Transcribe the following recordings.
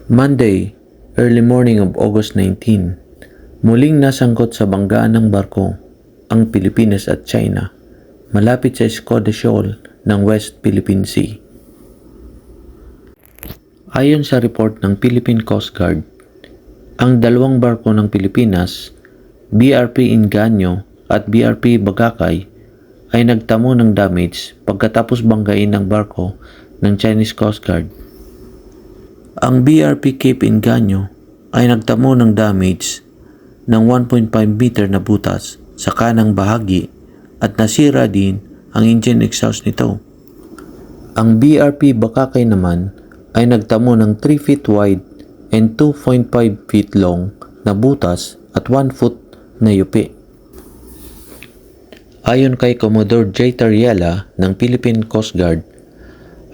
Monday, early morning of August 19, muling nasangkot sa banggaan ng barko ang Pilipinas at China malapit sa Escoda Shoal ng West Philippine Sea. Ayon sa report ng Philippine Coast Guard, ang dalawang barko ng Pilipinas, BRP Inganyo at BRP Bagakay, ay nagtamo ng damage pagkatapos banggain ng barko ng Chinese Coast Guard. Ang BRP Cape Inganyo ay nagtamo ng damage ng 1.5 meter na butas sa kanang bahagi at nasira din ang engine exhaust nito. Ang BRP Bagakay naman ay nagtamo ng 3 feet wide and 2.5 feet long na butas at 1 foot na yupi. Ayon kay Commodore J. Tariela ng Philippine Coast Guard,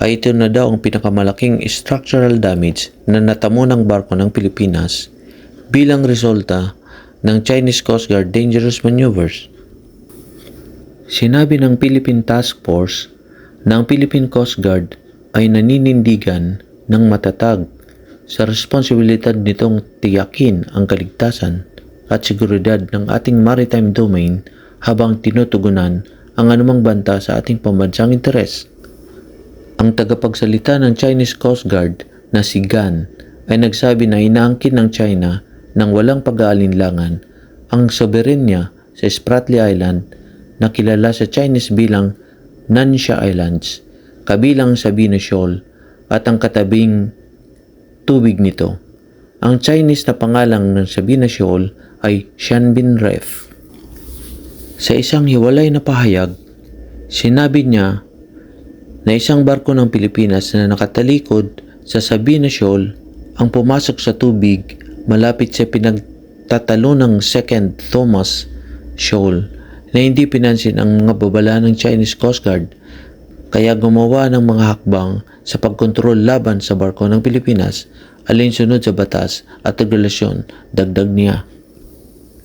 ay ito na daw ang pinakamalaking structural damage na natamo ng barko ng Pilipinas bilang resulta ng Chinese Coast Guard dangerous maneuvers. Sinabi ng Philippine Task Force na ang Philippine Coast Guard ay naninindigan ng matatag sa responsibilidad nitong tiyakin ang kaligtasan at seguridad ng ating maritime domain habang tinutugunan ang anumang banta sa ating pambansang interes. Ang tagapagsalita ng Chinese Coast Guard na si Gan ay nagsabi na inaangkin ng China ng walang pag-aalinlangan ang soberenya sa Spratly Island na kilala sa Chinese bilang Nansha Islands, kabilang Sabina Shoal at ang katabing tubig nito. Ang Chinese na pangalan ng Sabina Shoal ay Xianbin Reef. Sa isang hiwalay na pahayag, sinabi niya na isang barko ng Pilipinas na nakatalikod sa Sabina Shoal ang pumasok sa tubig malapit sa pinagtatalo ng Second Thomas Shoal na hindi pinansin ang mga babala ng Chinese Coast Guard, kaya gumawa ng mga hakbang sa pagkontrol laban sa barko ng Pilipinas alinsunod sa batas at regulasyon, dagdag niya.